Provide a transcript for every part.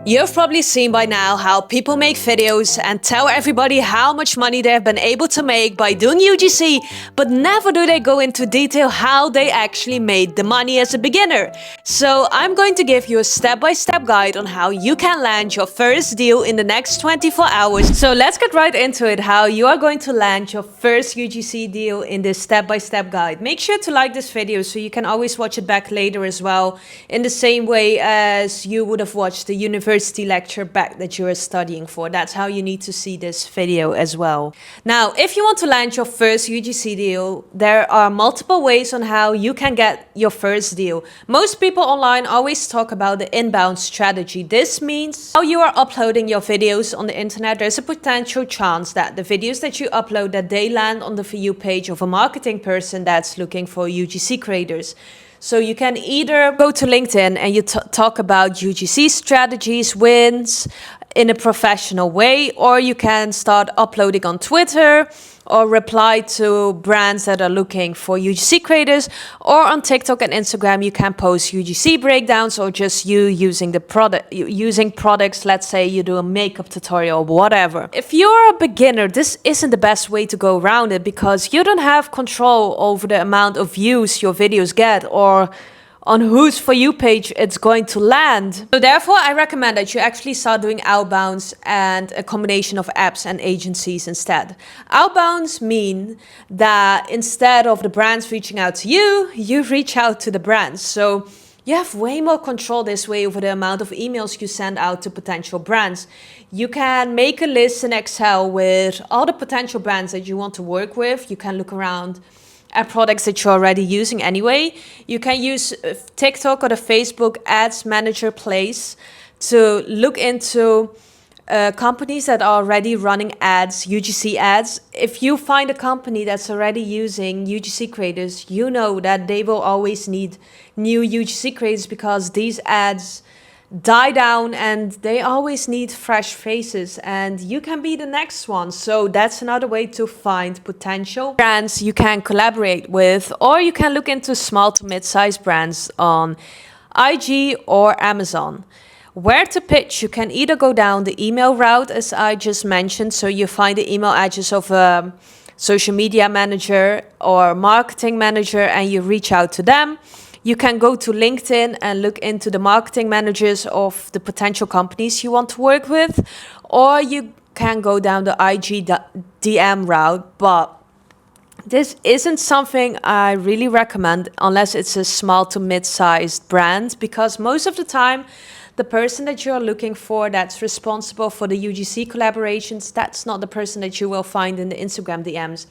You've probably seen by now how people make videos and tell everybody how much money they have been able to make by doing UGC, but never do they go into detail how they actually made the money as a beginner. So I'm going to give you a step-by-step guide on how you can land your first deal in the next 24 hours. So let's get right into it, how you are going to land your first UGC deal in this step-by-step guide. Make sure to like this video so you can always watch it back later as well, in the same way as you would have watched the university lecture back that you are studying for. That's how you need to see this video as well. Now, if you want to land your first UGC deal, there are multiple ways on how you can get your first deal. Most people online always talk about the inbound strategy. This means how you are uploading your videos on the internet. There's a potential chance that the videos that you upload, that they land on the For You page of a marketing person that's looking for UGC creators. So you can either go to LinkedIn and you talk about UGC strategies, wins in a professional way, or you can start uploading on Twitter or reply to brands that are looking for UGC creators, or on TikTok and Instagram you can post UGC breakdowns, or just you using the product, using products. Let's say you do a makeup tutorial or whatever. If you're a beginner, this isn't the best way to go around it, because you don't have control over the amount of views your videos get or on whose For You page it's going to land. So therefore, I recommend that you actually start doing outbounds and a combination of apps and agencies instead. Outbounds mean that instead of the brands reaching out to you, you reach out to the brands. So you have way more control this way over the amount of emails you send out to potential brands. You can make a list in Excel with all the potential brands that you want to work with. You can look around at products that you're already using anyway. You can use TikTok or the Facebook Ads Manager place to look into companies that are already running ads, UGC ads. If you find a company that's already using UGC creators, you know that they will always need new UGC creators, because these ads die down and they always need fresh faces, and you can be the next one. So that's another way to find potential brands you can collaborate with, or you can look into small to mid-sized brands on IG or Amazon. Where to pitch, you can either go down the email route, as I just mentioned, so you find the email address of a social media manager or marketing manager and you reach out to them. You can go to LinkedIn and look into the marketing managers of the potential companies you want to work with, or you can go down the IG DM route, but this isn't something I really recommend unless it's a small to mid-sized brand, because most of the time the person that you're looking for that's responsible for the UGC collaborations, that's not the person that you will find in the Instagram DMs.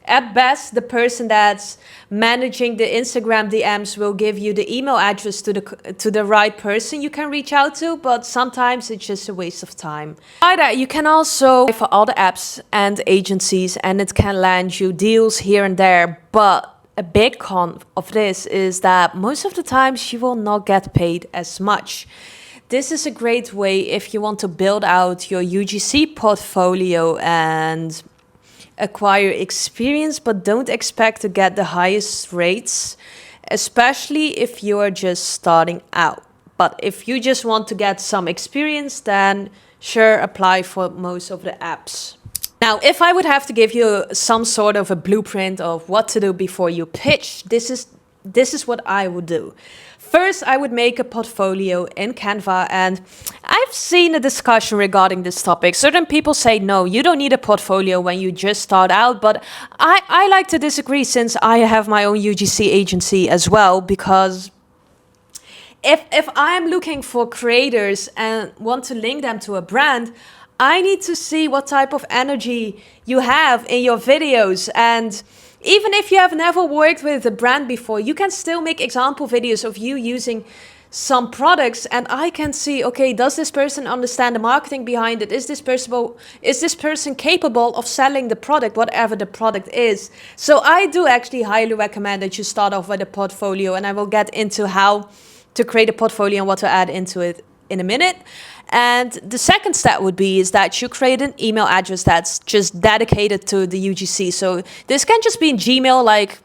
At best, the person that's managing the Instagram DMs will give you the email address to the right person you can reach out to, but sometimes it's just a waste of time. By that, you can also pay for all the apps and agencies, and it can land you deals here and there. But a big con of this is that most of the times you will not get paid as much. This is a great way if you want to build out your UGC portfolio and acquire experience, but don't expect to get the highest rates, especially if you are just starting out. But if you just want to get some experience, then sure, apply for most of the apps. Now, if I would have to give you some sort of a blueprint of what to do before you pitch, this is what I would do. First, I would make a portfolio in Canva, and I've seen a discussion regarding this topic. Certain people say, no, you don't need a portfolio when you just start out, but I like to disagree, since I have my own UGC agency as well, because if I'm looking for creators and want to link them to a brand, I need to see what type of energy you have in your videos. And even if you have never worked with a brand before, you can still make example videos of you using some products, and I can see, okay, does this person understand the marketing behind it? Is this person capable of selling the product, whatever the product is? So I do actually highly recommend that you start off with a portfolio, and I will get into how to create a portfolio and what to add into it in a minute. And the second step would be is that you create an email address that's just dedicated to the UGC. So this can just be in Gmail, like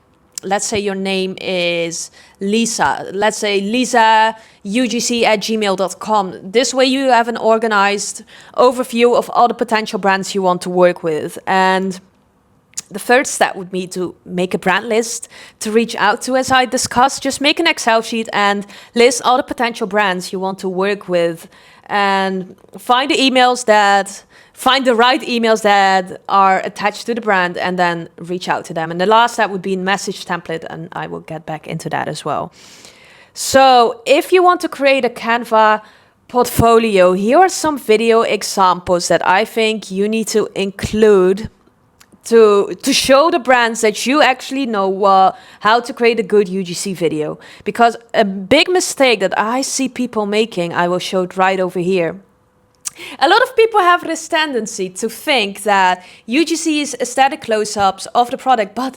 let's say your name is Lisa. Let's say lisaugc@gmail.com. This way you have an organized overview of all the potential brands you want to work with. And the first step would be to make a brand list to reach out to, as I discussed. Just make an Excel sheet and list all the potential brands you want to work with, and find the right emails that are attached to the brand, and then reach out to them. And the last step would be a message template, and I will get back into that as well. So if you want to create a Canva portfolio, here are some video examples that I think you need to include to show the brands that you actually know how to create a good UGC video. Because a big mistake that I see people making, I will show it right over here. A lot of people have this tendency to think that UGC is aesthetic close-ups of the product, but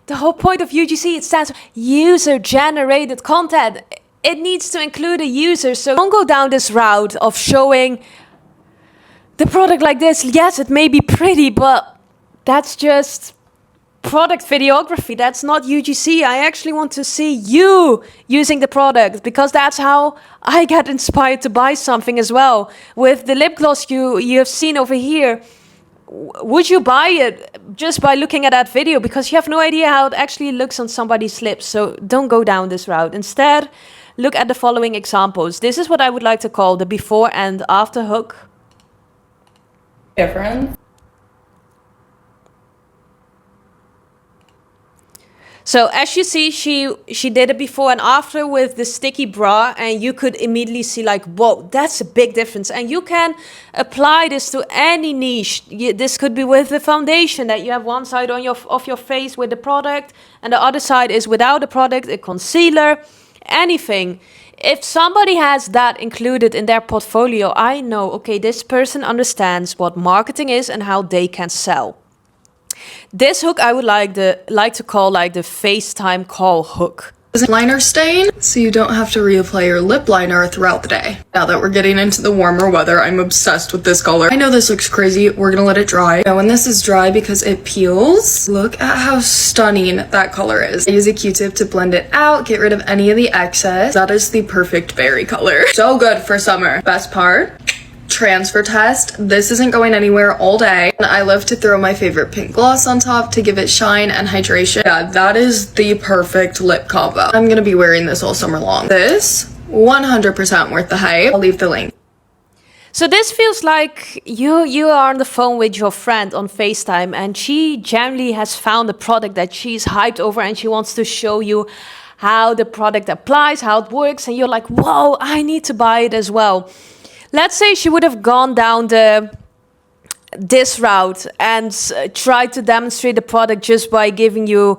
the whole point of UGC, it stands for user-generated content. It needs to include a user, so don't go down this route of showing the product like this. Yes, it may be pretty, but that's just product videography. That's not UGC. I actually want to see you using the product, because that's how I get inspired to buy something as well. With the lip gloss you have seen over here, would you buy it just by looking at that video? Because you have no idea how it actually looks on somebody's lips. So don't go down this route. Instead, look at the following examples. This is what I would like to call the before and after hook. Different. So as you see, she did it before and after with the sticky bra, and you could immediately see like, whoa, that's a big difference. And you can apply this to any niche. This could be with the foundation, that you have one side of your face with the product and the other side is without the product, a concealer, anything. If somebody has that included in their portfolio, I know, okay, this person understands what marketing is and how they can sell. This hook I would like to call like the FaceTime call hook. Liner stain, so you don't have to reapply your lip liner throughout the day. Now that we're getting into the warmer weather, I'm obsessed with this color. I know this looks crazy. We're gonna let it dry. Now when this is dry, because it peels, look at how stunning that color is. I use a Q-tip to blend it out, get rid of any of the excess. That is the perfect berry color. So good for summer. Best part, transfer test. This isn't going anywhere all day. And I love to throw my favorite pink gloss on top to give it shine and hydration. Yeah, that is the perfect lip combo. I'm gonna be wearing this all summer long. This, 100% worth the hype. I'll leave the link. So this feels like you are on the phone with your friend on FaceTime, and she generally has found a product that she's hyped over, and she wants to show you how the product applies, how it works, and you're like, whoa, I need to buy it as well. Let's say she would have gone down this route and tried to demonstrate the product just by giving you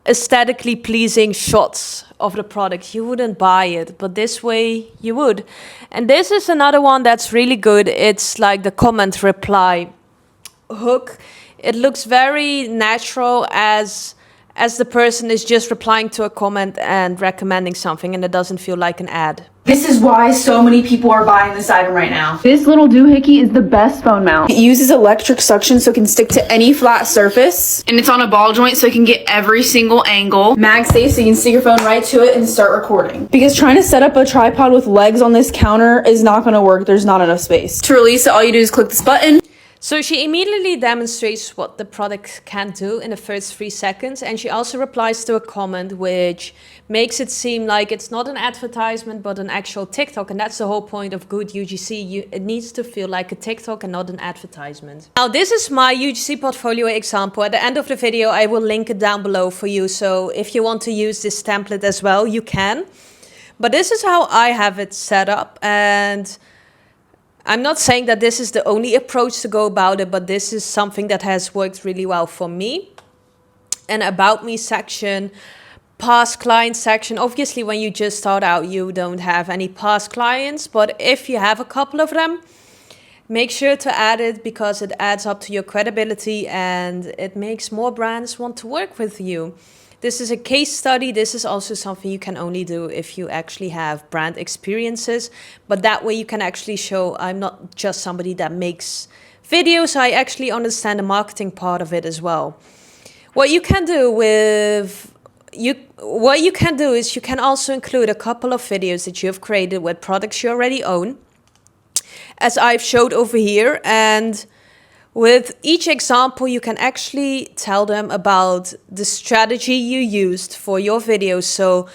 aesthetically pleasing shots of the product. You wouldn't buy it, but this way you would. And this is another one that's really good. It's like the comment reply hook. It looks very natural as the person is just replying to a comment and recommending something, and it doesn't feel like an ad. This is why so many people are buying this item right now. This little doohickey is the best phone mount. It uses electric suction so it can stick to any flat surface. And it's on a ball joint so it can get every single angle. MagSafe so you can stick your phone right to it and start recording. Because trying to set up a tripod with legs on this counter is not going to work. There's not enough space. To release it, all you do is click this button. So she immediately demonstrates what the product can do in the first 3 seconds, and she also replies to a comment which makes it seem like it's not an advertisement but an actual TikTok, and that's the whole point of good UGC. It needs to feel like a TikTok and not an advertisement. Now this is my UGC portfolio example. At the end of the video I will link it down below for you, so if you want to use this template as well, you can. But this is how I have it set up, and I'm not saying that this is the only approach to go about it, but this is something that has worked really well for me. An about me section, past client section. Obviously, when you just start out, you don't have any past clients, but if you have a couple of them, make sure to add it, because it adds up to your credibility and it makes more brands want to work with you. This is a case study. This is also something you can only do if you actually have brand experiences. But that way you can actually show I'm not just somebody that makes videos. I actually understand the marketing part of it as well. What you can do with what you can do is you can also include a couple of videos that you have created with products you already own, as I've showed over here. And with each example, you can actually tell them about the strategy you used for your videos. So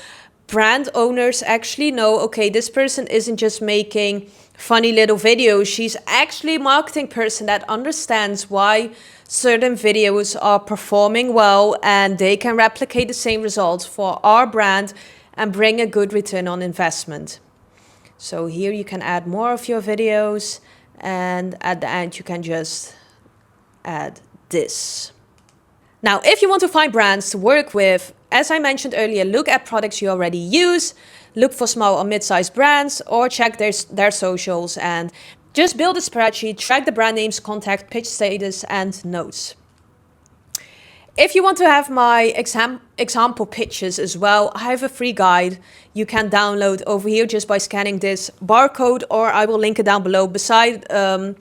brand owners actually know, okay, this person isn't just making funny little videos. She's actually a marketing person that understands why certain videos are performing well, and they can replicate the same results for our brand and bring a good return on investment. So here you can add more of your videos, and at the end you can just add this. Now, if you want to find brands to work with, as I mentioned earlier, look at products you already use, look for small or mid-sized brands, or check their socials, and just build a spreadsheet, track the brand names, contact, pitch status, and notes. If you want to have my example pitches as well, I have a free guide you can download over here just by scanning this barcode, or I will link it down below. Beside the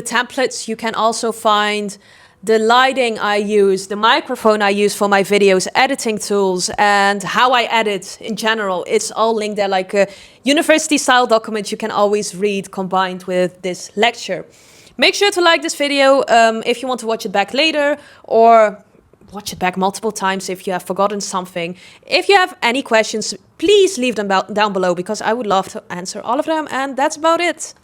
templates, you can also find the lighting I use, the microphone I use for my videos, editing tools, and how I edit in general. It's all linked there like a university style document you can always read combined with this lecture. Make sure to like this video if you want to watch it back later, or watch it back multiple times if you have forgotten something. If you have any questions, please leave them down below, because I would love to answer all of them. And that's about it.